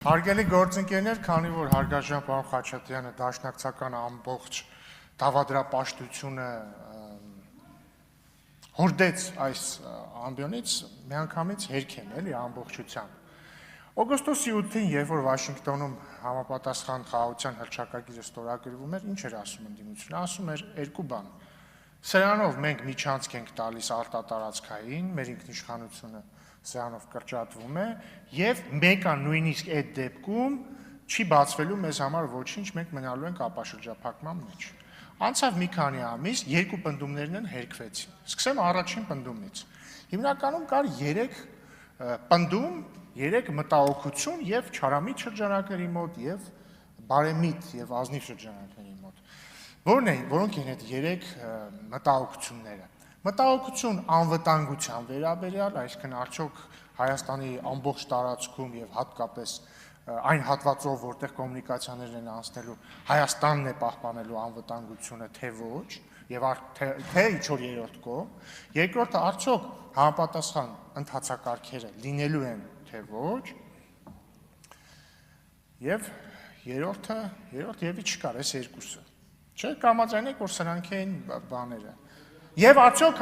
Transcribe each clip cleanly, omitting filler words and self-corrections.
Հարգելի գործընկերներ, քանի որ հարգարժան պարոն Խաչատրյանը դաշնակցական ամբողջ դավադրապաշտությունը հորդեց այս ամբիոնից, միանգամից հերք եմ էլի ամբողջությամբ։ Օգոստոսի 8-ին, երբ որ Վաշինգտոնում համապատասխան խաղաղության հռչակագիրը ստորագրվում էր, ինչ էր ասում ընդդիմությունը, ասում էր երկու բան։ Սրանով մենք միջանցք ենք տալիս արտատարածքային, մեր ինքնիշխանությունը սրանով կրճատվում է եւ մեկը նույնիսկ այդ դեպքում չի բացվելու մեզ համար ոչինչ, մենք մնալու ենք ապաշրջափակման մեջ։ Անցավ մի քանի ամիս, երկու պնդումներն են հերքվեցին։ Սկսեմ առաջին պնդումից։ Հիմնականում կար 3 պնդում, 3 մտահոգություն եւ չարամիտ շրջանակների մոտ եւ բարեմիտ եւ ազնիվ շրջանակների մոտ։ Որոնք են այդ 3 մտահոգությունները։ Մտահոգություն անվտանգության վերաբերյալ, այսինքն արդյոք Հայաստանի ամբողջ տարածքում եւ հատկապես այն հատվածով, որտեղ կոմունիկացիաներն են անցնելու, Հայաստանն է պահպանելու անվտանգությունը, թե ոչ, եւ թե ինչ-որ երրորդ կողմ, երկրորդը արդյոք համապատասխան ընթացակարգերը լինելու են, թե ոչ, եւ երրորդը եւի չկար, այս երկուսը։ Չէ՞, կամաձայնեք, որ սրանք էին բաները։ Եվ արդյոք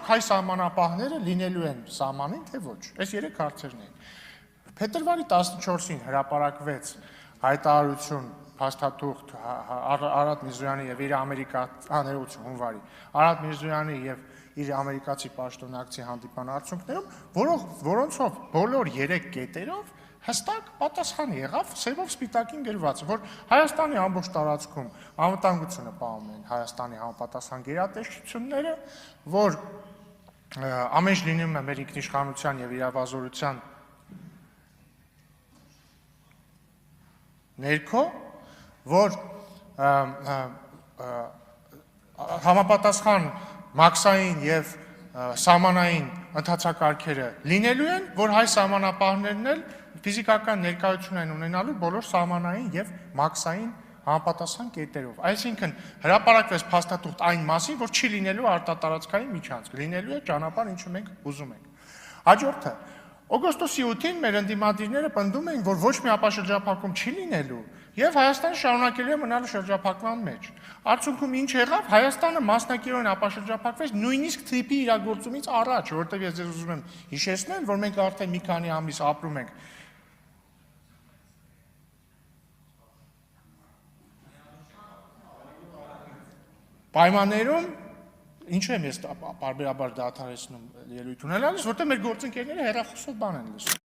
հայ սահմանապահները լինելու են սահմանին, թե ոչ։ Այս 3 հարցերն են։ Փետրվարի 14-ին հրապարակվեց հայտարարություն փաստաթուղթ Արադ Միրզոյանի եւ իր հունվարի Արադ Միրզոյանի եւ իր ամերիկացի պաշտոնակցի հանդիպման արդյունքներում, որոնցով բոլոր 3 կետերով հստակ պատասխան եղավ սևով սպիտակին գրված, որ Հայաստանի ամբողջ տարածքում անվտանգությունը պահում են Հայաստանի համապատասխան գերատեսչությունները, որ ամեն ինչ լինում է մեր ինքնիշխանության եւ իրավազորության ներքո, որ համապատասխան մաքսային եւ սահմանային ընթացակարգերը լինելու են, որ հայ սահմանապահներն էլ ֆիզիկական ներկայություն են ունենալու բոլոր սահմանային եւ մաքսային համապատասխան կետերով։ Այսինքն հրապարակվեց փաստաթուղթ այն մասին, որ չի լինելու արտատարածքային միջանցք, լինելու է ճանապարհ, ինչը մենք ուզում ենք։ Հաջորդը օգոստոսի 8-ին մեր ընդդիմադիրները պնդում էին, որ ոչ մի ապաշրջափակում չի լինելու եւ Հայաստանը շարունակելու է մնալ շրջափակման մեջ։ Արդյունքում ինչ եղավ, Հայաստանը մասնակիորեն ապաշրջափակվեց նույնիսկ թրիփի իրագործումից առաջ, որովհետեւ ես ձեզ ուզում եմ հիշեցնել, որ մենք արդեն մի քանի ամիս ապրում ենք պայմաններում, ինչու եմ ես պարբերաբար դադարեցնում ելույթ ունենալիս, որտեղ մեր գործընկերները հեռախոսով բան են լսում։